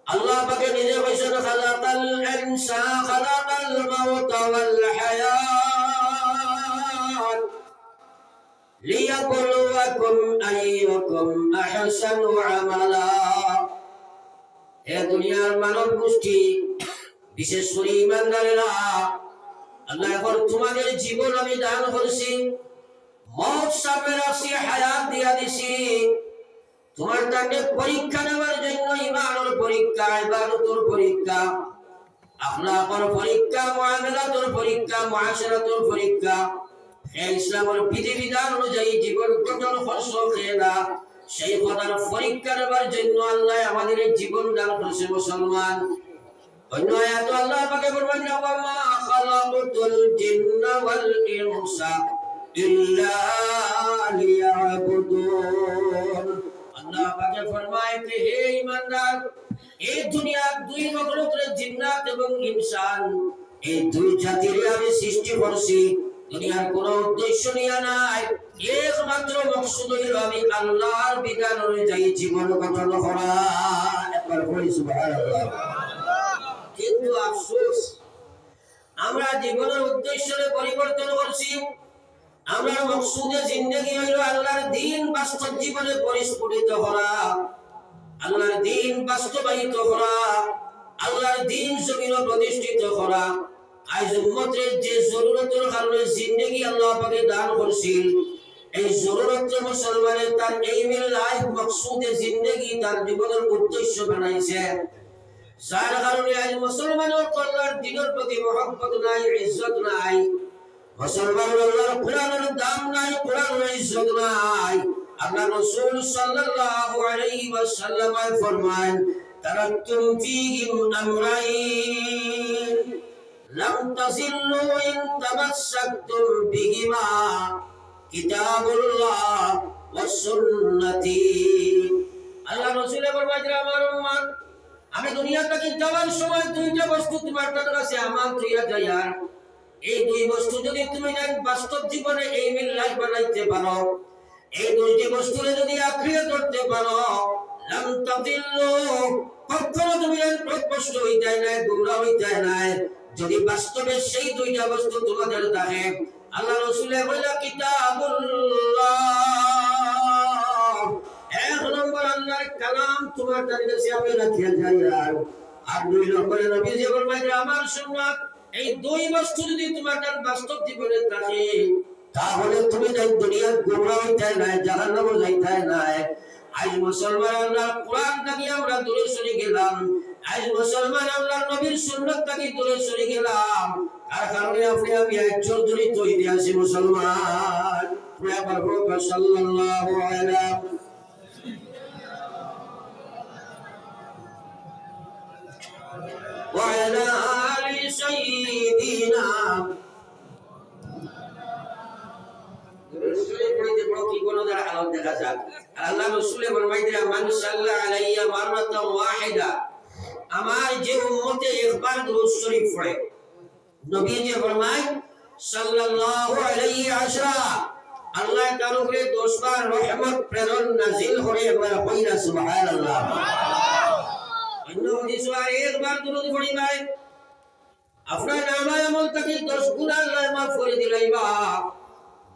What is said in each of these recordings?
আল্লাহ পাকে নিজে কইছেন খালাকাল ইনসান খালাকাল মাউতা ওয়াল হায়াত লিয়াবলুয়াকুম আইয়ুকুম আহসানু আমালা। হে দুনিয়ার মানব গোষ্ঠী, বিশেষ করে ঈমানদারেরা, আল্লাহ এখন তোমাদের জীবন আমি দান করছি, মওত সামনে রাখছি, হায়াত দিয়া দিছি তোমার তাকে পরীক্ষা নেওয়ার জন্য। ঈমানের পরীক্ষা, ইবাদতের পরীক্ষা, আখলাকের পরীক্ষা, মুআমালাতের পরীক্ষা, মুআশারাতের পরীক্ষা। হে ইসলামের বিধিবিধান অনুযায়ী জীবন গঠন করছো খেলা, সেই কথার পরীক্ষা নেওয়ার জন্য আল্লাহ আমাদের জীবন দান করেছে মুসলমান। অন্য আয়াতে আল্লাহ পাকে বলেন ওয়া মা খালাকুতুল জিন্না ওয়াল ইনসা ইল্লা লিয়াবুদুন। আল্লাহ পাকে ফরমায় যে হে ঈমানদার, এই দুনিয়ার দুই মখলুকের জিন্নাত এবং ইনসান, এই দুই জাতির আমি সৃষ্টি করেছি দুনিয়ার কোনো উদ্দেশ্য নিয়ে নাই, একমাত্র মকসুদ হলো আমি আল্লাহর বিধান অনুযায়ী জীবন গঠন করা। একবার বলি সুবহানাল্লাহ। কিন্তু আফসোস, আমরা জীবনের উদ্দেশ্যে পরিবর্তন করছি। আমরা মকসুদে জিন্দেগি হইল আল্লাহর দ্বীন বাস্তব জীবনে পরিস্ফুটিত করা, আল্লাহর দ্বীন বাস্তবায়িত করা, আল্লাহর দ্বীন জমিনে প্রতিষ্ঠিত করা। আজ উম্মতের যে জরুরতের কারণে জিন্দেগি আল্লাহ পাকে দান করছেন, এই জরুরতে মুসলমানের তার এইমের লাইফ মকসুদে জিন্দেগি তার জীবনের উদ্দেশ্য বানাইছে। যার কারণে আজ মুসলমানের আল্লাহর দ্বীনের প্রতি মহব্বত নাই, ইজ্জত নাই। মুসলমানের আল্লাহর কোরআনের দাম নাই, কোরআনের ইজ্জত নাই। আল্লাহ রাসূল সাল্লাল্লাহু আলাইহি ওয়াসাল্লাম ফরমান তারাকতুম ফীহিম আমরাইন লাম তাযিল্লু ইন তামাসসাকতুম বিহিমা কিতাবুল্লাহ ওয়াস সুন্নতি। আল্লাহ রাসূল ফরমান আমার উম্মত, আমি দুনিয়া থেকে যাওয়ার সময় দুইটা বস্তু তোমার কাছে আমার তুইয়া যাইয়ার। এই দুই বস্তু যদি তুমি বাস্তব জীবনে এই মিল লাইফ বানাইতে পারো, এই দুইটি বস্তুরে যদি আঁকড়িয়ে ধরতে পারো, লাম তাদিল্লু, কখনো তুমি পথভ্রষ্ট হইতে নাই, গুমরাহ হইতে নাই। যদি বাস্তবে সেই দুইটা বস্তু তোমাদের থাকে, আল্লাহ রাসূলের বলা কিতাবুল্লাহ, এক নম্বর আল্লাহর কালাম তোমার কাছে আমি রাখিয়া যাই, আর দুই নম্বরে নবীজি ফরমাইলেন আমার সুন্নাত। এই দুই বস্তু যদি তোমার বাস্তব জীবনে থাকে, তাহলে তুমি দুনিয়ার গুমরাহ হইতে নাই, জাহান্নামে যাইতে নাই। আজ মুসলমান আল্লাহর কোরআন থেকে আমরা দূরে সরে গেলাম, আজ মুসলমান আল্লাহর নবীর সুন্নাত থেকে দূরে সরে গেলাম। তার কারণে আপনি আমি একজন জড়িত হইতে আছি মুসলমান। প্রভু সাল্লাল্লাহু আলাইহি ওয়া আলা আলি সাইয়্যিদিনা দেখা যাক। আল্লাহ রাসূলের ফরমাইলেন মান সাল্লা আলাইয়া মাররাতান ওয়াহিদা, আমার যে উম্মতে একবার দুরূদ শরীফ পড়ে, নবীজি ফরমায় সাল্লাল্লাহু আলাইহি আশরা, আল্লাহ তার উপরে 10 বার রহমত প্রেরণ নাযিল করে। একবার কইরা সুবহানাল্লাহ। অন্য হাদিসে একবার দুরূদ পড়িবাই আপনার নামায় আমল থেকে 10 গুণ আল্লাহ মাফ করে দিলাইবা।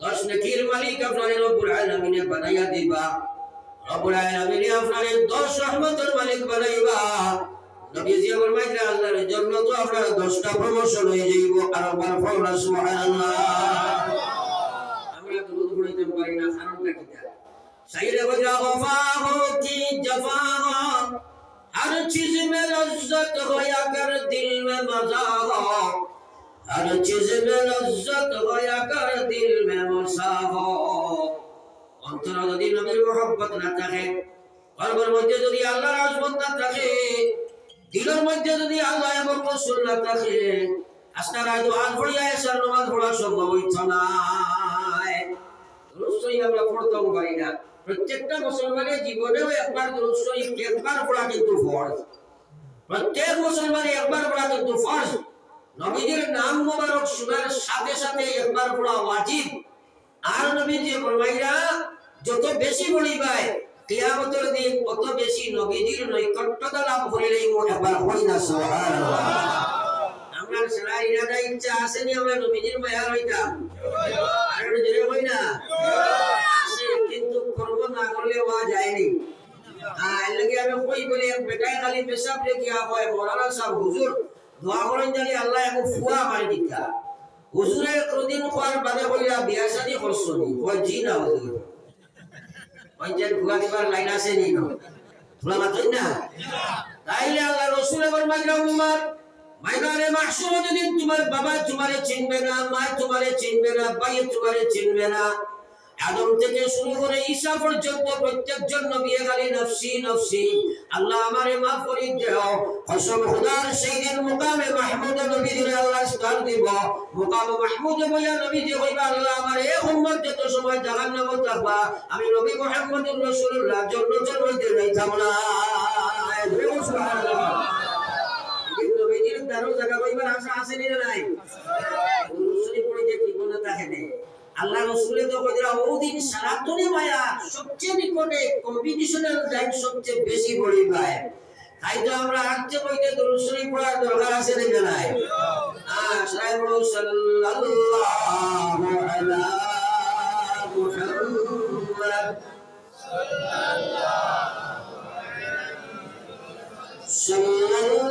10 নেকির মালিক আপনারে রব্বুল আলামিনে বানাইয়া দিবা। রব্বুল আলামিনে আপনারে 10 রহমতের মালিক বানাইবা। নবীজি ফরমাইলেন আল্লাহর জন্য তো আপনার 10টা প্রমোশন হয়ে যাইব। আর একবার পড়া সুবহানাল্লাহ। আমরা দুরূদ পড়তে পারি না, কারণটা কি? সাইরে বজা গফাহু কি জফাহা, हर चीज में लज्जत होया कर दिल में मजा हो, हर चीज में लज्जत होया कर दिल में मजा हो। অন্তরে যদি নবীর মহব্বত না থাকে, কলবের মধ্যে যদি আল্লাহর আযমত না থাকে, দিলের মধ্যে যদি আল্লাহ এবং রাসূল না থাকে, আস্তা রায় দোয়ান পড়িয়া এসার নামাজ পড়া সম্ভব হইত না। রসুল আমরা পড়তেও পারি না। প্রত্যেকটা মুসলমানের জীবনেও একবার দুরূদ শরীফ একবার পড়া কিন্তু ফরজ। প্রত্যেক মুসলমানের একবার পড়া কিন্তু ফরজ। নবীজির নাম মোবারক শোনার সাথে সাথে একবার পড়া ওয়াজিব। আর নবীজি ফরমাইরা যত বেশি পড়িবাই কিয়ামতের দিন কত বেশি নবীজির নৈকট্যতা লাভ করিলেই মনে একবার হই না সুবহানাল্লাহ। আমরা সারা ইরাদা ইচ্ছা আসেনি আমরা নবীজির মায়া হইতাম, আর জোরে হই না আছে, কিন্তু কর্ম না করলে ওয়া যায়নি। এর লাগি আমি কই বলে বেটায় খালি পেশাব রেখে হয় মৌলানা সাহেব হুজুর দোয়া করেন জানি আল্লাহ এক ফুয়া মারি দিতা। হুজুরে কোনদিন কোয়ার বাদে কইলা বিয়া শাদী করছনি কই জি না হুজুর, ওই যে ফুয়া দিবার লাইন আছে নি না ফুলা মাতই না। তাইলে আল্লাহ রাসূল ফরমাইলেন উম্মত ময়দানে মাহশর যদি তোমার বাবা তোমারে চিনবে না, মা তোমারে চিনবে না, ভাই তোমারে চিনবে না, আদম থেকে শুরু করে ঈসা পর্যন্ত প্রত্যেকজন নবী খালি নফসি নফসি আল্লাহ আমারে মাফ করে দাও। কসম খোদার সেই দিন মুকামে মাহমুদ নবী দিলে আল্লাহ স্থান দিব। মুকামে মাহমুদ বইয়া নবী যে হইবা আল্লাহ আমারে এই উম্মত যত সময় জাহান্নামে থাকবা আমি নবী মুহাম্মদুর রাসূলুল্লাহ জান্নাতের মধ্যে যাইতাম না। সুবহানাল্লাহ। এই নবীজির দারো জায়গা কইবার আশা আছে নি নাই? রসুলি পড়িতে কি মনে থাকে না। আল্লাহ রাসূলের তো কইরা ওদিন সারাতনে মায়া সবচেয়ে নিকটে কম্পিটিশনাল লাইন সবচেয়ে বেশি বড়ি ভাই। তাই তো আমরা আজকে কইতে দরুদ শরীফ পড়ার দরকার আছে না নাই? সবাই বলো সাল্লাল্লাহু আলা মুহাম্মদ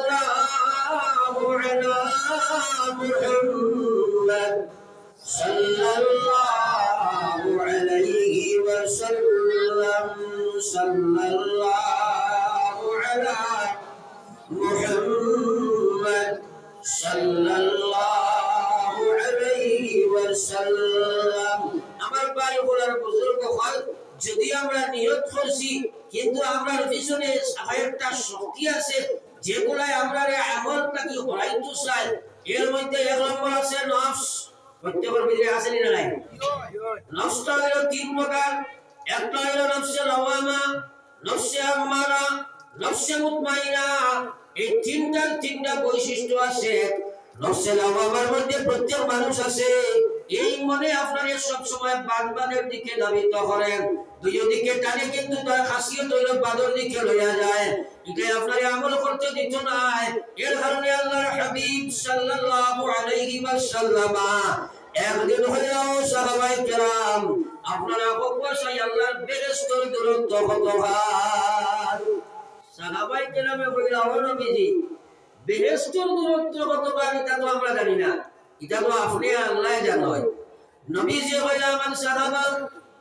সাল্লাল্লাহু আলা মুহাম্মদ সাল্লাল্লাহু আলাইহি ওয়াসাল্লাম সাল্লাল্লাহু আলা মুহাম্মদ সাল্লাল্লাহু আলাইহি ওয়াসাল্লাম। আমার বাড়ি বলার বুজুর্গ হল যদি আমরা নিয়ত করছি কিন্তু আমরার পিছনে একটা শক্তি আছে যেগুলাই আমরা আমলটাকে হরাইতে চাই, এর মধ্যে এক নম্বর আছে নফস। প্রত্যেকের ভিতরে আছে না নাই? নফসটা হলো তিন প্রকার। একটা হলো নফসে লাওয়ামা, নফসে আম্মারা, নফসে মুতমাইনা। এই তিনটা বৈশিষ্ট্য আছে। নফসে লাওয়ামার মধ্যে প্রত্যেক মানুষ আছে। এই মনে আপনারা সব সময় বাদবাদের দিকে ধাবিত করেন, দুই দিকে টানে কিন্তু তার খাসিয়ত হইল বাদর দিকে লইয়া যায়। এটাই আপনারা আমল করতে দিত না। এর কারণে আল্লাহর হাবিব সাল্লাল্লাহু আলাইহি ওয়াসাল্লাম একদিন হইলো সাহাবায়ে কেরাম আপনারা কবসাই আল্লাহর বেরেস্তর দূরত্ব কত ভার। সাহাবায়ে কেরামে কইলা ও নবীজি বেরেস্তর দূরত্ব কত ভার এটা তো আমরা জানি না, এটা তো আপনি আল্লাহ জানেন। নবীজি কইলা মান সাহাবা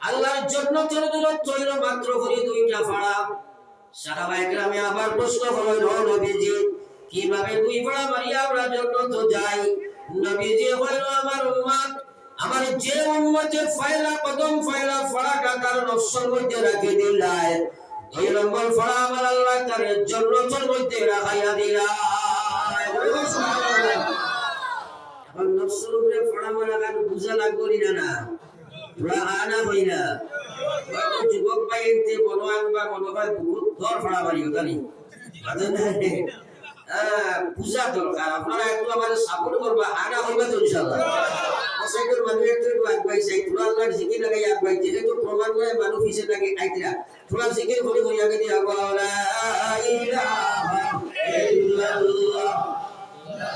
আল্লাহর জান্নাতের দূরত্ব হইল মাত্র করে দুইটা ফাড়া। সাহাবায়ে কেরামে আবার প্রশ্ন করলেন ও নবীজি কিভাবে দুই ফাড়া মারিয়া আমরা জান্নাত যাই? নবীজি কইলো আমার উম্মত আমার যে উম্মতের ফায়লা কদম ফায়লা ফাড়াটা তার নফসের মধ্যে রাখে দিলাই, দুই নম্বর ফাড়া আমার আল্লাহ তার জান্নাতের মধ্যে রাখাইয়া দিলাই। এখন নফসের উপরে ফাড়া মারা কার বুঝা লাগবি না? তোরা আনা হই না কত যুবক পাইতে মনো আনবা মনো ভাই বহুত ধর ফাড়া মারিও জানি বুঝা দরকার। আপনারা একটু আমাদের সাপোর্ট করবা, আনা হইবা তো ইনশাআল্লাহ। আসাইদের মানুষ একটু আগুয়াইছে, তোরা আল্লাহর জিকির লাগাই আগুয়াইছে, যেহেতু প্রমাণ করে মানুষ হিসেবে লাগে আইতরা তোরা জিকির করে করে আগে দিয়ে আগুয়া লা ইলাহা ইল্লাল্লাহ লা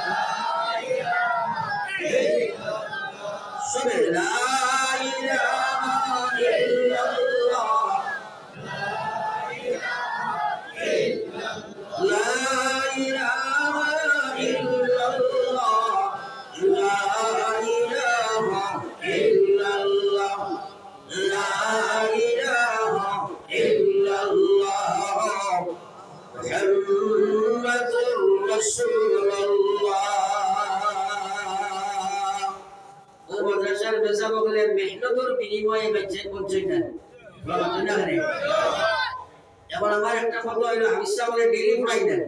ইলাহা ইল্লাল্লাহ সবে লা ইলাহা ইল্লাল্লাহ লা ইলাহা ইল্লাল্লাহ লা ইলাহা ইল্লাল্লাহ লা ইলাহা ইল্লাল্লাহ মুহাম্মাদুর রাসূলুল্লাহ। ও মাদ্রাসার বেসাবকলে মেহনতের বিনিময়ে বেঁচে পৌঁছাই না বাবা না রে। এখন আমার একটা কথা হইলো হাফিজ সাহেবের ডেইলি পড়াই দেন,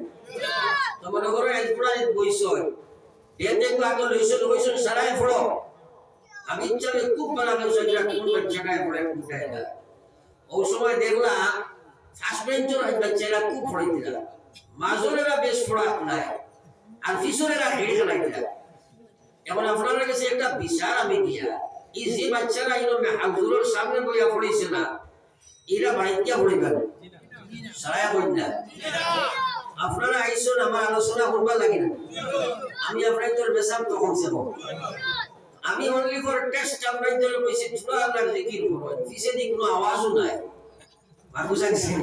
তো মনে করো আজ পড়াই বইছয় এর দেখো আগে লইছন সারাই পড়ো। আমি চলে খুব ভালো করে সেটা কোন বাচ্চাটায় পড়ে উঠায় না। ওই সময় দেখলাম ফার্স্ট বেঞ্চের বাচ্চারা খুব পড়াইছিল, মাজুরেরা বেশ পড়া নাই আর ফিসরেরা হেডে খেলাইছিল। এখন আপনার কাছে একটা বিচার আমি দিয়া এই যে বাচ্চারা এরকম হাজুরের সামনে বইয়া পড়েছে না এরা বাড়িতে পড়িবেন সারা কন্যা আপনারা আইসুন আমার আলোচনা করবা লাগে না আমি আপনাদের বেসাব তখন যাব আমি অনলি ফর টেস্ট আপনাদের কইছি চুরা আল্লাহর জিকির করব কিসে দি কোনো আওয়াজও নাই আর বুঝাইছেন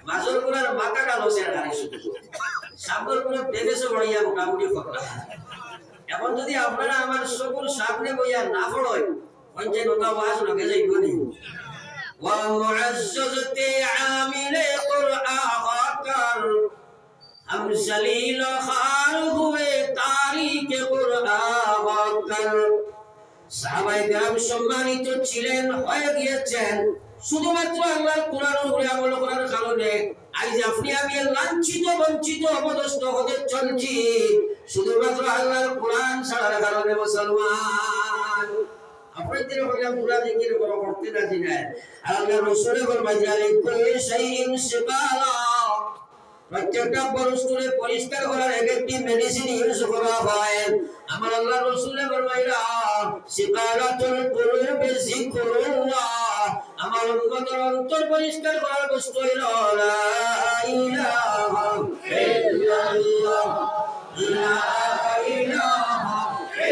মাজর কোলার মাথাটা লসের গাড়ি শুধু সাবল কোন বেবেছে বড়িয়া মোটামুটি কথা এখন যদি আপনারা আমার সবুর সামনে বইয়া না পড়েন পঞ্চায়েত নতা আওয়াজ লগে যাইব নি ওয়া মুআজ্জাজতি আমিলে কুরআন हम जलील खार हुए तारीख कुरआन कर সাহাবায়ে কেরাম সম্মানিত ছিলেন হয়ে গিয়েছেন শুধুমাত্র আল্লাহর কোরআনের উপরে আমল করার কারণে আজ আপনি আমি লাঞ্ছিত বঞ্চিত অপদস্থ হতে চলছি শুধুমাত্র আল্লাহর কোরআন ছাড়ার কারণে মুসলমান আপনাদের বললাম কোরআন জিকির করতে না জানেন আল্লাহর রাসূলের ফরমাইলেন কুল্লি শাইইন শিকালা প্রত্যেকটা বস্তুরে পরিষ্কার করার একটি মেডিসিন ইউজ করা হয় আমার আল্লাহর রাসূল ফরমাইলা শিকালাতুল কুলুবি যিকরুল্লাহ আমার উম্মতের অন্তর পরিষ্কার করার বস্তু হলো লা ইলাহা ইল্লাল্লাহ লা ইলাহা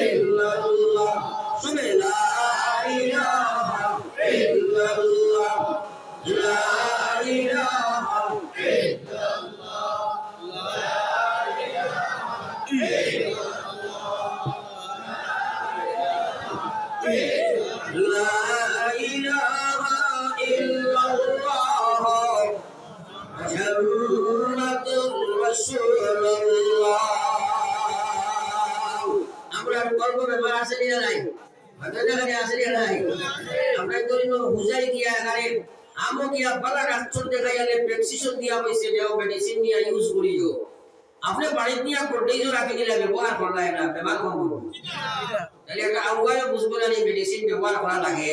ইল্লাল্লাহ শুনে লা ইলাহা ইল্লাল্লাহ লা ইলাহা আমরা গর্ব ব্যাপার আছে না নাই ভাতটাখানে আছে না নাই আমরা করিনো বুঝাই দিয়া আরে আমো গিয়া বালা ডাক্তার দেখাইলে প্রেসক্রিপশন দিয়া হইছে দেও মেডিসিন নিয়া ইউজ করিও আপনি বাড়িতে নিয়া কোটেই রাখি দিলে ব্যবহার করলাই না ব্যবহার কম করুন তাহলে একটা আউয়ারে বুঝবো না মেডিসিন ব্যবহার করা লাগে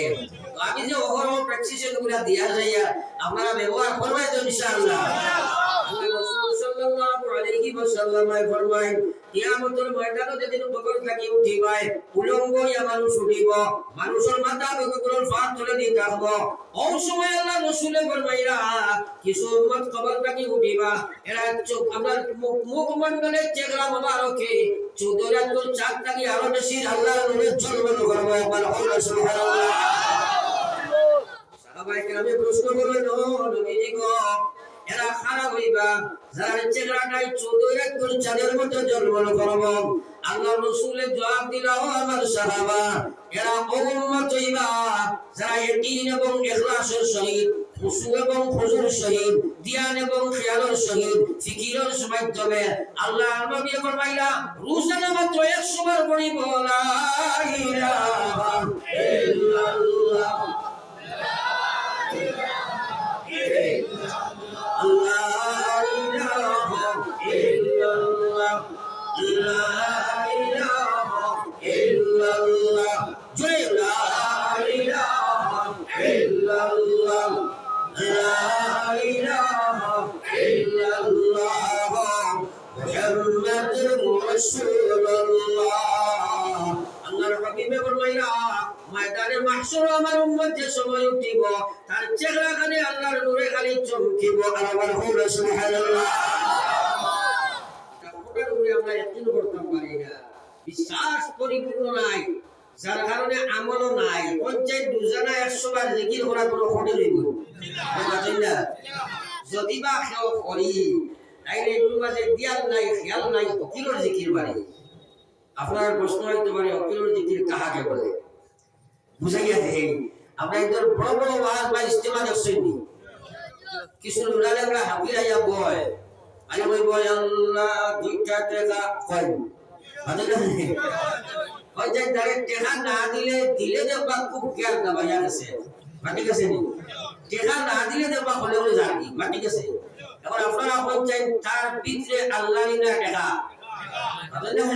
আমি যে ওহর প্রেসক্রিপশন গুলা দিয়া যাইয়া আপনারা ব্যবহার করবেন তো ইনশাআল্লাহ আল্লাহ রাসূল সাল্লাল্লাহু আলাইহি ওয়াসাল্লাম ফরমায় কিয়ামতের ময়দানে যেদিন কবর থাকি উঠিবায় উলঙ্গ ইয়া মানুষ উঠিব মানুষের মাথা বগুলোর ফাঁক তুলে দিয়ে থাকবো ওই সময় আল্লাহ রাসূল ফরমাইরা কিছু উম্মত কবর থাকি উঠিবা এরা চোখ আপনার মুখ মণ্ডলে চেহারা মোবারকে চৌধুরাতুল চাঁদ থাকি আরো বেশি আল্লাহর নূরে ঝলমল করবে একবার আল্লাহ সুবহানাল্লাহ সাহাবায়ে কেরামে প্রশ্ন করলেন ও নবীজি গো এরা খারাপ হইবা যারা চেহারাটাই চৌধুরাতুল চাঁদের মতো ঝলমল করবে আল্লাহর রাসূলের জবাব দিল ও আমার সাহাবা এরা উম্মত হইবা যারা ইয়াকিন এবং ইখলাসের সহিত খুশু এবং খুজুর সহিত ধ্যান এবং খেয়ালের সহিত ফিকিরের মাধ্যমে আল্লাহর নবী ফরমাইলা রোজানা মাত্র 100 বার পড়িব লা ইলাহা ইল্লাল্লাহ ময়দানে মাহশর আমার উম্মত যে সময় উঠিব তার চেহারাখানে আল্লাহর নূরে খালি চমকিব আল্লাহর হুকুমে সুবহানাল্লাহ তারপরে আমরা ইয়াকিন করতে পারি না বিশ্বাস পরিপূর্ণ নাই যার কারণে আমলও নাই পঞ্চায়েত দুজনা 100 বার জিকির করা কোনো খটে হইব না যদি বা কেউ করি তাইলে এগুলোর মাঝে দিয়াল নাই খেয়াল নাই অকিলোর জিকির বাড়ি আপনার প্রশ্ন হইতে পারে অকিলোর জিকির কাহাকে বলে বুঝা গিয়েছে আমরা একজন বড় বড় ওয়াজ বা ইস্তেমা দেখছেন কিছু উলালেরা হাফিজ আইয়া বয় আরে বই বয় আল্লাহ দুইটা টাকা কয় বুঝলেন ওই যে ডাইরেক্ট টাকা না দিলে দেখবা খুব খেয়াল না ভাইয়া আছে ঠিক আছে নি টাকা না দিলে দেখবা হলে হলে জানি ঠিক আছে এখন আপনারা পঞ্চায়েত তার ভিতরে আল্লাহরই না টাকা বুঝলেন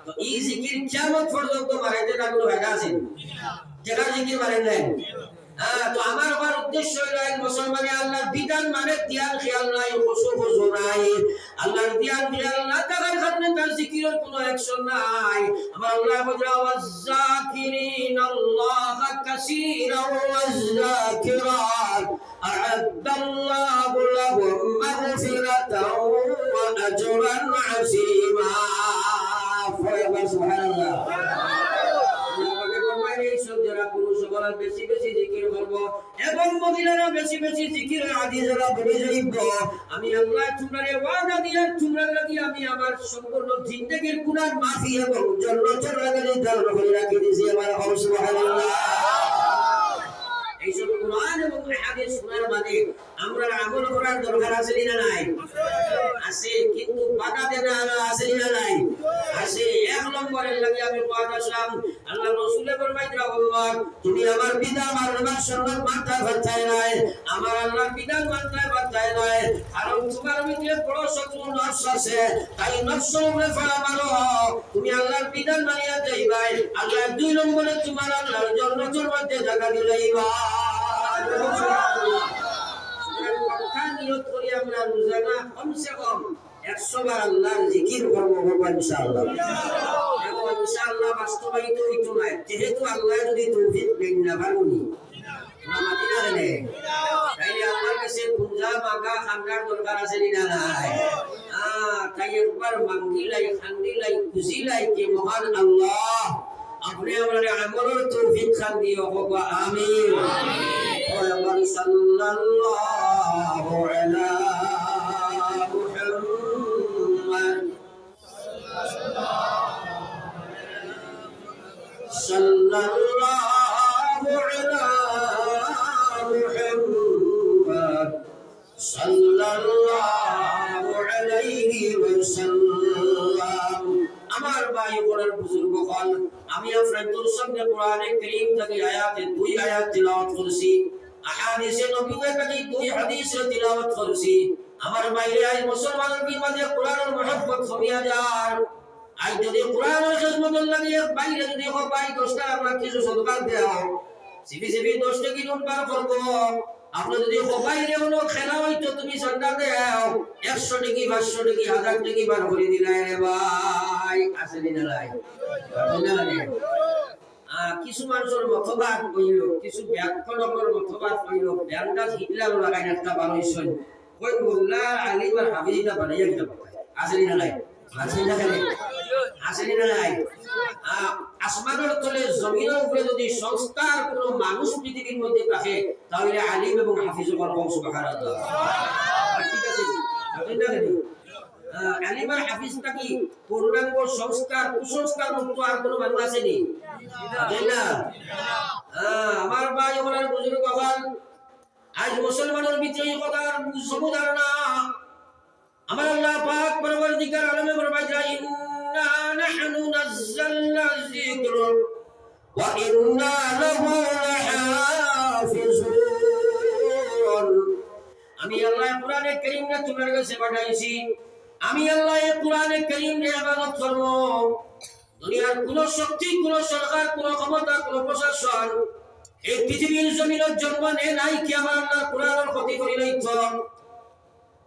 তো এই জিকির কিয়ামত পর্যন্ত মারাইতে না কোনো ফায়দা আছে টাকা জিকির মারেন নাই তো আমার আমার উদ্দেশ্য হলো মুসলমানে আল্লাহর বিধান মানে ধ্যান খেয়াল নাই, খুশু নাই, আল্লাহর ধ্যান খেয়াল না থাকার কারণে তার জিকিরের কোনো অ্যাকশন নাই। আমার আল্লাহ বলেন ওয়াযাকিরিন আল্লাহ কাসীরান ওয়াযাকিরাত আ'আদাল্লাহু লাহুম মাগফিরাতান ওয়া আজরান আযীমা। সুবহানাল্লাহ। বেশি বেশি জিকির করব এবং মহিলারা বেশি বেশি জিকির হাদিসরা বলে যাইব। আমি আল্লাহ তোমারে ওয়াদা দিলাম, তোমরা লাগি আমি আমার সম্পূর্ণ জিন্দেগীর গুনাহ মাফি এবং জান্নাতের লাগি নির্ধারণ করে রাখি দিয়েছি। আমার সুবহানাল্লাহ। এইসব কোরআন এবং হাদিস শোনার মানে আমরা আমল করার দরকার আছে না নাই? আছে, কিন্তু বাধা দেনা আছে না নাই? আছে। এক নম্বরের লাগে আমি কথা শুনলাম, আল্লাহ রাসূলের ফরমাইতে আল্লাহ তুমি আমার বিধান মানবার সঙ্গে মাথা বাঁধায় নাই, আমার আল্লাহর বিধান মানতে বাঁধায় নাই, কারণ তোমার ভিতরে বড় শত্রু নফস আছে, তাই নফসের উপরে ফেলা মারো। তুমি আল্লাহর বিধান মানিয়া যাইবাই, আল্লাহ দুই নম্বরে তোমার আল্লাহর জান্নাতের মধ্যে জায়গা দিলাইবা। নিয়ত করি আমরা রোজানা কমসে কম 100 বার আল্লাহর জিকির করব ইনশাআল্লাহ। এবং ইনশাআল্লাহ বাস্তবায়িত হইতো না, যেহেতু আল্লাহ যদি তৌফিক দেন না পারুনি না মাতিনা রে, তাইলে আল্লাহর কাছে গুঞ্জা মাগা খান্দার দরকার আছে না নাই? তাই একবার মাঙ্গিলাই খান্দিলাই খুশিলাই কে মহান আল্লাহ আপনি আমাদের আমলের তৌফিক খান দিও। আমিন। আমিন। সাল্লাল্লাহু আলা মুহাম্মদ সাল্লাল্লাহু আলা মুহাম্মদ সাল্লাল্লাহু আলাইহি ওয়াসাল্লাম। আমার ভাই বোনের বুজুর্গ হল, আমি আপনাদের সামনে কোরআনে কারীম থেকে আয়াতে 2 আয়াত তিলাওয়াত করছি, আহাদিসে নবীর থেকে 2 হাদিস তিলাওয়াত করছি। আমার ভাইরা আজ মুসলমানের বিমানে কোরআনের মুহাব্বত কমিয়া যায়। আজ যদি কোরআনের খিদমতের লাগে বাইরে যদি ভাই 10 টাকা আমরা কিছু সদকা দাও, সিবি 10 টাকা নোট বার করব। আপনি যদি বাইরে কোনো খেলা হইতো তুমি সন্ধ্যা দাও 100 টাকা 500 টাকা 1000 টাকা বার করে দিলাই রে ভাই, আসেনি না লাই? কিছু মানুষের মতবাদ কইল, কিছু ব্যাখ্যানকের মতবাদ কইল, ব্যান্ডাজ হিটলার লাগাই একটা বানাইছেন, কই মোল্লা আলিম আর হাফিজটা বানাইয়া দিতে পারে, আসেনি না লাই? আসেনি না লাই? আসেনি না লাই? আসমানের তলে জমিনের উপরে যদি সংস্কার কোনো মানুষ পৃথিবীর মধ্যে থাকে তাহলে আলিম এবং হাফিজের কর্ম সুবহানাল্লাহ। ঠিক আছে? আলিম আর হাফিজটা কি পূর্ণাঙ্গ সংস্কার কুসংস্কার মুক্ত আর কোনো মানুষ আসেনি? তাই না? আমার ভাই ওনার বুজুর্গ হল, আজ মুসলমানের ভিতরে এই কথার সমুদার না। আমার আল্লাহ পাক পরবর্তীকার আলমে ফরমাইছে ইন্না নাহনু নাযালনা যিকর ওয়া ইন্না লাহু লাহাফিজুন। আমি আল্লাহ কোরআনে কারীমে তোমার কাছে পাঠাইছি, আমি আল্লাহ এই কোরআনে কারীমে ইবাদত করব। দুনিয়ার কোন শক্তি, কোন সরকার, কোন ক্ষমতা, কোন প্রশাসন এই পৃথিবীর জমিনের জন্ম নেয় নাই কি আমার আল্লাহ কোরআনের ক্ষতি করি নাই তো?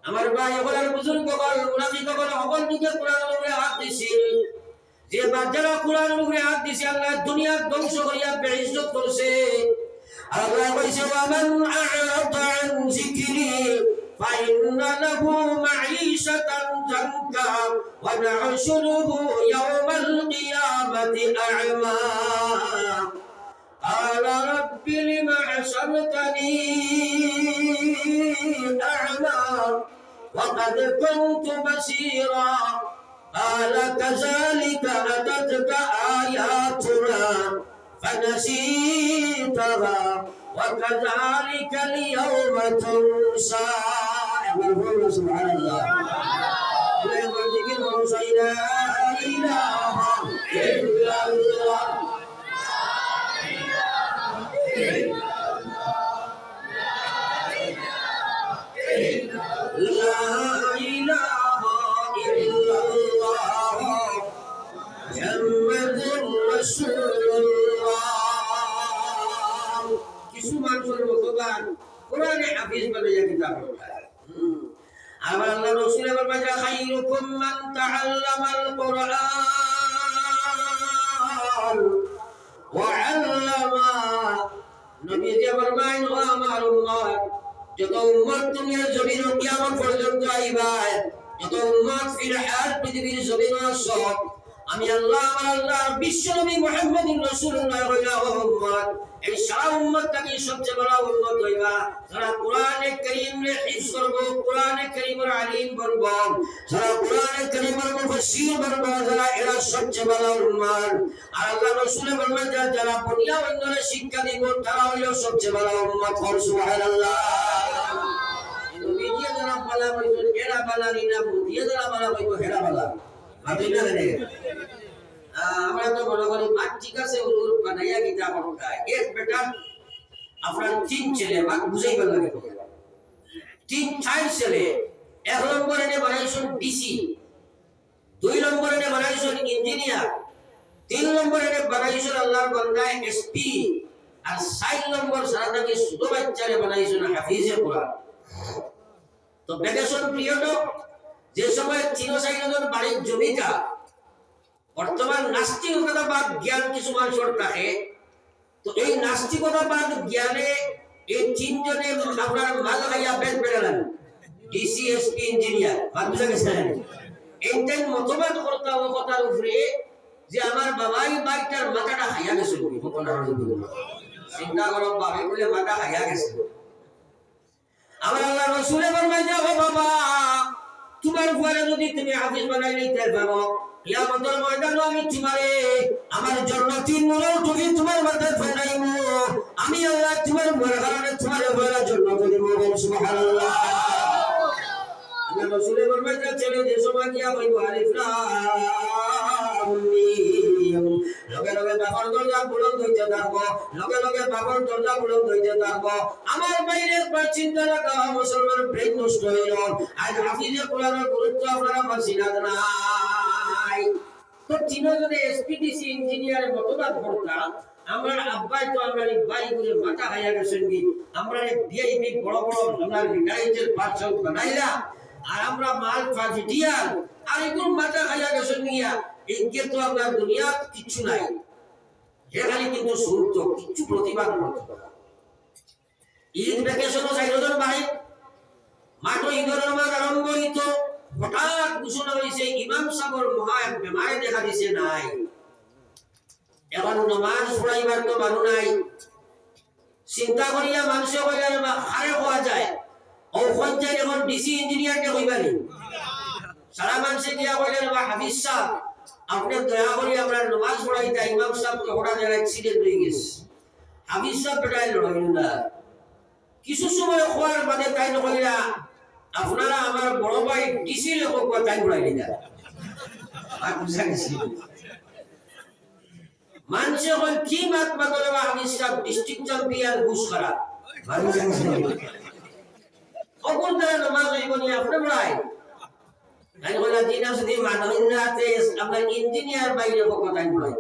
আমার ভাই ওনার বুজুর্গ হল, মুনাফিক হল, সকল দিকে কোরআনের উপরে হাত দিছিল। যে বাচ্চারা কোরআনের উপরে হাত দিছে আল্লাহ দুনিয়ার ধ্বংস করিয়া বেইজ্জত করছে। আল্লাহ কইছে ওয়ামান আ'রাদা আন যিকরি ফাইন্না লাহু মাঈশাতান জানকা ওয়া নাহশুরুহু ইয়াওমাল কিয়ামাতি আ'মা আলা রাব্বি লিমা হাশারতানি আ'মা وقد كنت بصيرا قال كذلك أتتك آياتنا فنسيتها وكذلك اليوم تنسى. سبحان الله. لا إله إلا الله. لا إله إلا الله محمد رسول الله. কিছু মানুষ খায়রুকুম মান তাআল্লামাল কুরআন ওয়া আল্লামা। নবীজি ফরমায় ও আমার উম্মত, যত উম্মত দুনিয়ার জমিনে কিয়ামত পর্যন্ত আইবা, যত উম্মত ফিল হায়াত পৃথিবীর জমিনে আসো, আমি আল্লাহ আমার আল্লাহর বিশ্ব নবী মুহাম্মদুর রাসূলুল্লাহ হইলা উম্মত, এই সারা উম্মতটাকে সবচেয়ে বড় উম্মত হইবা যারা কোরআনে কারীমে হিফজ করব, কোরআনে কারীমের আলিম বনব, যারা কোরআনে কারীমের মুফাসসির বনব, যারা এরা সবচেয়ে বড় উম্মত। আর আল্লাহ রাসূল বলেন যারা দুনিয়া অন্যরে শিক্ষা দিব তারা হইল সবচেয়ে বড় উম্মত। সুবহানাল্লাহ। নবীজি যারা বলা হইল এরা বলা নিনা, বুঝিয়ে যারা বলা হইল হেরা বলা মাতিনা রে। আমরা তো মনে করি মা ঠিক আছে ওর বানাইয়া কিতা করতা, এক বেটা আপনার তিন ছেলে মা বুঝাইবার লাগে, তিন চার ছেলে, এক নম্বরে নে বানাইছেন ডিসি, দুই নম্বরে নে বানাইছেন ইঞ্জিনিয়ার, তিন নম্বরে নে বানাইছেন আল্লাহর বান্দা এসপি, আর 4 নম্বর সারা থেকে ছোট বাচ্চারে বানাইছেন হাফিজে কোরআন। তো ভ্যাকেশন পিরিয়ড যে সময় 3-4 জন বাড়ির জমিটা বর্তমান নাস্তিকতা বাদ জ্ঞান কিছু মানুষের থাকে, তো এই নাস্তিকতা বাদ জ্ঞানে এই 3 জনে আপনার মাল খাইয়া বেদ বেড়ালেন, ডিসি এসপি ইঞ্জিনিয়ার বাদ বুঝা গেছে। এইটাই মতবাদ করতে হবে কথার উপরে যে আমার বাবাই বাইটার মাথাটা খাইয়া গেছে, চিন্তা করো বাবে বলে মাথা খাইয়া গেছে। আমার আল্লাহ রাসূলে ফরমায় যে ও বাবা, তোমার ঘরে যদি তুমি হাফিজ বানাই নিতে পারো, কিয়ামতের ময়দানে আমি তোমারে আমার জান্নাতের নূরের টুপি তোমার মাথায় ফেরাইবো, আমি আল্লাহ তোমার কারণে তোমারে বলার জন্য দিব। সুবহানাল্লাহ। আল্লাহ রাসূলে ফরমায় যে ছেলে যে সময় কিয়া হইব আলিফ লাম মিম, লগে লগে বাবার দরজা বুলন্দ হইতে থাকবো, লগে লগে বাবার দরজা বুলন্দ হইতে থাকবো। আমার বাইরে একবার চিন্তা রাখা মুসলমান ব্রেন নষ্ট হইল। আজ হাফিজে কোরআনের গুরুত্ব আপনারা মাসিনা নাই। তো তিনজনে এসপিডিসি ইঞ্জিনিয়ারের মতবাদ করতাম, আমার আব্বাই তো আমরা বাড়ি করে মাথা খাইয়া গেছেন কি, আমরা ভিআইপি বড় বড় আপনার গাড়িতে পার্সেল বানাইলা, আর আমরা মাল ফাজিটিয়ার আর এগুলো মাথা খাইয়া গেছেন গিয়া, একে তো আপনার দুনিয়া কিচ্ছু নাই, এখানে কিন্তু শুনতো কিচ্ছু প্রতিবাদ করতো। ঈদ ভ্যাকেশনও 4 জন ভাই মাত্র ঈদের নামাজ আরম্ভ হইত, হঠাৎ ঘোষণা হয়েছে ইমাম সাহেবের মহা বেমারে দেখা দিছে নাই, এখন নামাজ পড়াইবার তো মানুষ নাই। চিন্তা করিয়া মানুষে কইলেন হারে হওয়া যায় ও পঞ্চায়েত এখন ডিসি ইঞ্জিনিয়ারকে কইবানি, সারা মানুষে গিয়া কইলেন হাফিজ সাহেব আপনি দয়া করে আমরা নামাজ পড়াইতা, ইমাম সাহেব তো হঠাৎ অ্যাক্সিডেন্ট হয়ে গেছে। হাফিজ সাহেব বেটাই লড়াইল না, কিছু সময় খোয়ার বাদে তাই নকইলা আপনারা আমার বড় ভাই ডিসি লোক তাই পড়াই না। আর বুঝা গেছি মানুষে এখন কি মাত মাতলে হাফিজ সাহেব ডিস্ট্রিক্ট চ্যাম্পিয়ন ঘুষ করা অকুল তারা নামাজ হইব নি আপনি পড়াই তাই বলা দিনা যদি মানবিনাতে আপনার ইঞ্জিনিয়ার বাইরে কথাই পড়াই।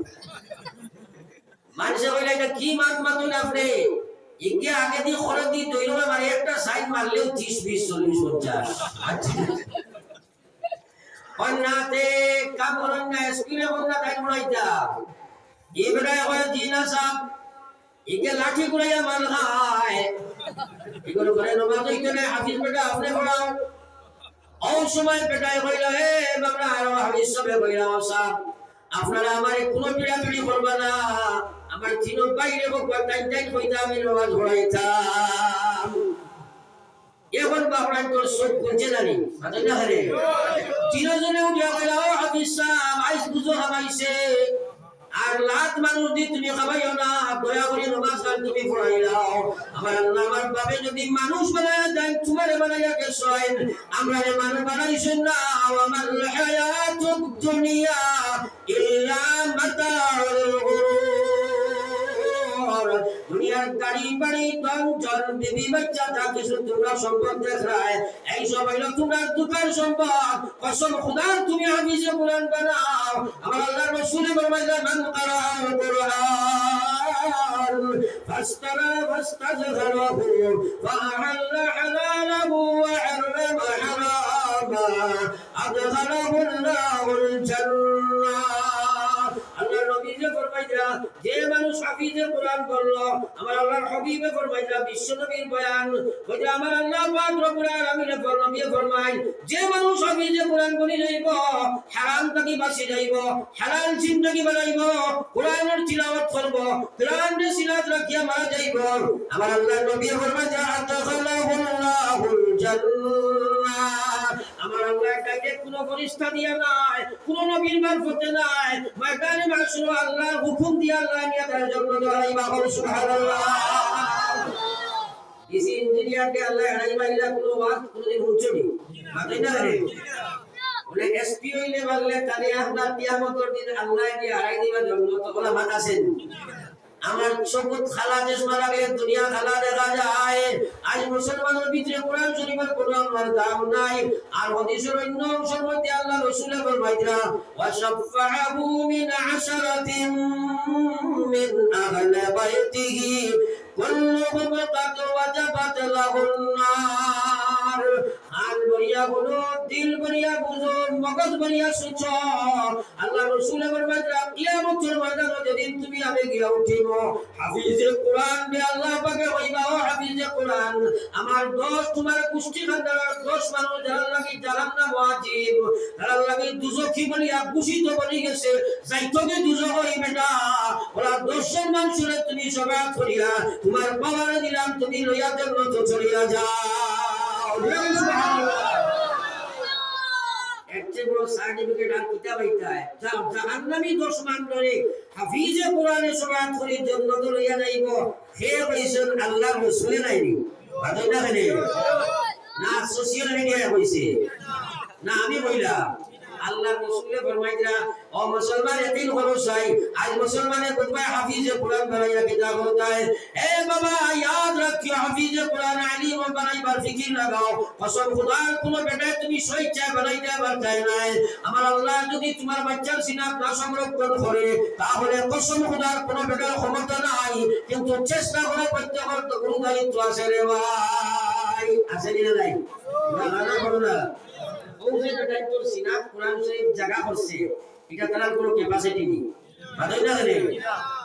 মানুষে কইলা এটা কি মাত মাতুন আপনি ইকে আগে দিয়ে খরচ দিয়ে তৈরি মানে একটা সাইড মারলেও 30 20 40 50 অন্যতে কাম করেন না স্কুলে বন্ধা তাই পড়াইতা এবারে হয় জিনা সাহেব ইকে লাঠি কুড়াইয়া মাল খায় এগুলো করে নামাজ হইতে না। হাফিজ বেটা আপনি পড়াও ও সময় বেটায় কইলা হে বাবা আর হাফিজ সাহেব কইলা সাহেব আপনারা আমারে কোনো পিড়াপিড়ি করবা না, আমার তিন বাইরে বকবা টাইম টাইম কইতা আমি নামাজ পড়াইতাম। এখন বাপরান তোর সব করছে জানি মাথায় না হারে তিনজনে উঠিয়া কইলা ও হাফিজ সাহেব আইস বুঝো খাবাইছে আর লাত মানুষ দি তুমি খাবাইও না, দয়া করে নামাজ গান তুমি পড়াইলাও। আমার আল্লাহ আমার বাবে যদি মানুষ বানায়া দেন তোমারে বানায়া গেছেন, আমরা রে মানুষ বানাইছেন না। আমার হায়াতুদ দুনিয়া ইল্লা মাতাউল গুরুর, দুনিয়ার গাড়ি বাড়ি ধন জন বিবি বাচ্চা তা কিছু তোমরা সম্পদ দেখায়, এই সব হইল তোমার দুঃখের সম্পদ। কসম খোদার তুমি হাফিজে কোরআন বানাও। আমার আল্লাহর রাসূল ফরমাইলেন মান কারাআল কুরআন ফাস্তারা ফাস্তাজহারাহু ফাআহাল্লা হালালাহু ওয়া হারামা হারামাহু ما أدخله الله الجنة আল্লাহ নবী যে ফরমাইরা যে মানুষ হাফিজে কোরআন পড়লো আমার আল্লাহর হাবিবে ফরমাইরা বিশ্ব নবীর বয়ান কইরা আমার আল্লাহ পাক রব্বুল আলামিন নবী ফরমায় যে মানুষ হাফিজে কোরআন পড়ি যাইব হারাম থেকে বাঁচি যাইব হালাল জিন্দেগি বানাইব কোরআনের তিলাওয়াত করব কোরআনের সিলাত রাখিয়া মারা যাইব আমার আল্লাহ নবী ফরমাইরা আতাখালাহুল্লাহুল জান্নাহ আমার আল্লাহ এটাকে কোনো ফেরেশতা দিয়া নাই কোনো নবীর মারফতে নাই ময়দানে মাশরু আল্লাহর হুকুম দিয়া আল্লাহ নিয়ে তার জন্য দোয়াইবা বল সুবহানাল্লাহ ইসি ইঞ্জিনিয়ার কে আল্লাহ হারাইবা কোনো ওয়াজ কোনদিন হুঁচনি মাথায় না রে বলে এসপি হইলে বললে তারে আপনার কিয়ামতের দিন আল্লাহ দিয়ে হারাই দিবা জন্য তো বলা মাতাছেন আমার সবুত খালা চশমা লাগলে দুনিয়া খালা দেখা যায় আজ মুসলমানের ভিতরে কোরআন শরীফের কোনো আমার দাম নাই আর হাদিসের অন্য অংশের মধ্যে আল্লাহ রাসূল ফরমাইরা ওয়াশফাহু মিন আশরাতিন মিন আহলি বাইতিহি কুল্লুহুম কাদ ওয়াজাবাত লাহুন নার আল বরিয়া বলো দিল বরিয়া বুঝো মগজ বরিয়া সুচো আল্লাহ রাসূল ফরমাইরা কিয়ামতের ময়দানে যেদিন তুমি আমি গিয়া উঠিব হাফিজে কোরআন বে আল্লাহ পাকে কইবা ও হাফিজে কোরআন আমার দোষ তোমার কুষ্টি খান্দার দোষ মানুষ যারা লাগি জাহান্নাম ওয়াজিব যারা লাগি দুজখি বলিয়া কুশিত বলি গেছে যাইতবে দুজখ হই বেটা ওরা দোষের মানুষরে তুমি সবাত করিয়া তোমার বাবারে দিলাম তুমি লইয়া জান্নাতে চলিয়া যাও সুবহানাল্লাহ একটি বড় সার্টিফিকেট আর কিতাব আইতায় যাও জাহান্নামী দোষ মানরে হাফিজে কোরআনে সবাত করি জান্নাতে লইয়া যাইব হে কইছেন আল্লাহর রাসূল নাইনি বাদই না জানে না সোশ্যাল মিডিয়ায় কইছে না আমি কইলাম আল্লাহর রাসূল ফরমাইরা ও মুসলমান यकीन करो साई आज मुसलमान खुतबा हाफिज कुरान बनाया किताब होता है ए बाबा याद रखियो हाफिज कुरान आलिम बनाई बार फिकिर लगाओ कसम खुदा কোনো বেটা তুমি স্বেচ্ছা বানাইতে পারতাই না আমার আল্লাহ যদি তোমার বাচ্চার সিনা না সংরক্ষণ করে তাহলে কসম খোদার কোনো বেটার ক্ষমতা নাই কিন্তু চেষ্টা করে প্রত্যেকের তো গুরু দায়িত্ব আছে রে ভাই আছে না নাই না করো না ওই বেটা তোর সিনা কোরআন শরীফ জায়গা করছে এটা তার কোনো ক্যাপাসিটি নেই বাদই না জানে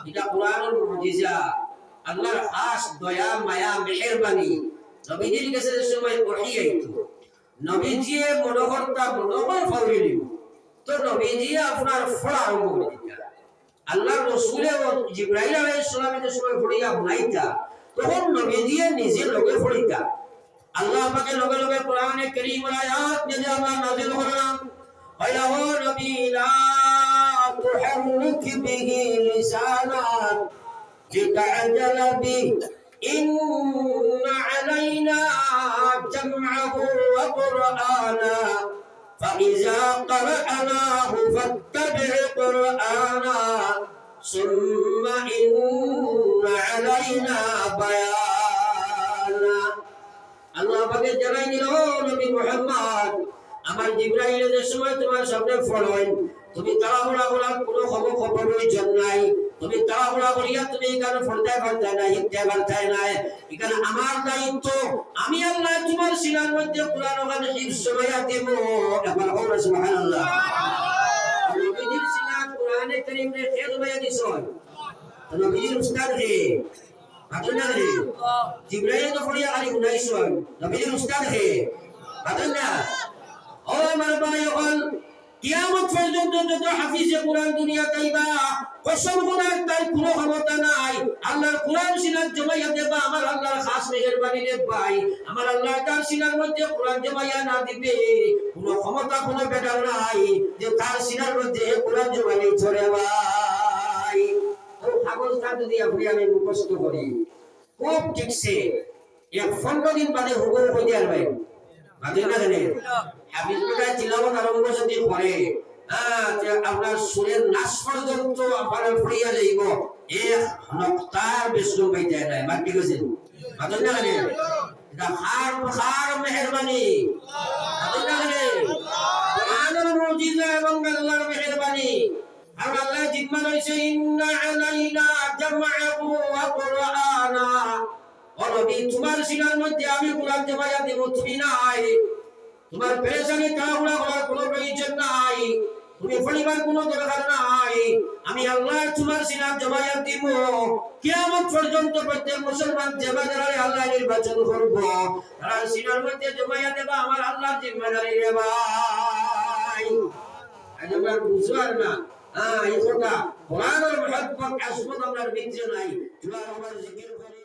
এটা কোরআনের মুজিজা আল্লাহর খাস দয়া মায়া মেহেরবানি নবীজির কাছে সময় ওহী আইতো নবীজি মনোহরতা মনোহর ফাউলি তো নবীজি আপনার ফড়া আরম্ভ করে দিতা আল্লাহর রাসূল ও জিবরাইল আলাইহিস সালামের সময় ফড়িয়া বানাইতা তখন নবীজি নিজে লগে ফড়িতা আল্লাহ পাকে লগে লগে কোরআনে কারীমের আয়াত নিজামা নাযিল করলাম ويا نبي لا تحرك به لسانك لتعجل به إن علينا جمعه وقرآنا فإذا قرأناه فاتبع قرآنا ثم إن علينا بيانا الله بقى جرائني له نبي محمد আমার জিবরাইলের সময় তোমার সামনে ফড়াইন তুমি তাড়াহুড়া করার কোনো খবর প্রয়োজন নাই তুমি তাড়াহুড়া করিয়া তুমি এখানে ফড়তে পারতে না হিকতে পারতে না এখানে আমার দায়িত্ব আমি আল্লাহ তোমার সিনার মধ্যে কোরআন ওখানে হিফজ করিয়া দেব একবার বলো সুবহানাল্লাহ নবীজির সিনা কোরআনে কারীম রে খেদ হইয়া দিছ নবীজির উস্তাদ হে আদুল্লাহ রে জিবরাইল তো ফড়িয়া খালি উনাইছ নবীজির উস্তাদ হে আদুল্লাহ ও আমার ভাই হল কিয়ামত পর্যন্ত যত হাফিজে কোরআন দুনিয়া তাইবা কসম খোদার তার কোনো ক্ষমতা নাই আল্লাহর কোরআন সিনাত জমাইয়া দেবা আমার আল্লাহর খাস মেহেরবানি রে ভাই আমার আল্লাহ তার সিনার মধ্যে কোরআন জমাইয়া না দিবে কোনো ক্ষমতা কোনো বেটার নাই যে তার সিনার মধ্যে কোরআন জমাইয়া ছড়ে ভাই ও কাগজ কাট যদি আপনি আমি মুখস্থ করি খুব ঠিকছে এক 15 দিন বাদে হুকুম কই দিয়ার ভাই বাদে না জানে হাফিজ বেটা তিলাওয়াত আরম্ভ যদি করে যে আপনার সুরের নাশ পর্যন্ত আপনার ফুরিয়া যাইব এক নক্তার বেশি পাইতে নাই মাটি গেছে বাদে না জানে এটা খার মেহেরবানি বাদে না জানে কোরআনের মুজিজা এবং আল্লাহর মেহেরবানি আর আল্লাহ জিম্মা রইছে ইন্না আলাইনা জামআহু ওয়া কুরআনা ও নবী তোমার সিনার মধ্যে আমি কোরআন জমায়া দেব তুমি নাই তোমার পেরেশানি তাড়াহুড়া করার কোনো প্রয়োজন নাই, তুমি পরিবার কোনো দরকার নাই। আমি আল্লাহ তোমার সিনাত জমায়েত দিব, কিয়ামত পর্যন্ত প্রত্যেক মুসলমান যে বাজারে আল্লাহ নির্বাচন করব, তারা সিনার মধ্যে জমায়েত দেবা আমার আল্লাহর জিম্মাদারি রে ভাই। আজ আমরা বুঝবার না এই কথা কোরআনের মুহাব্বত আসমত আপনার ভিতরে নাই, তোমরা আমার জিকির করে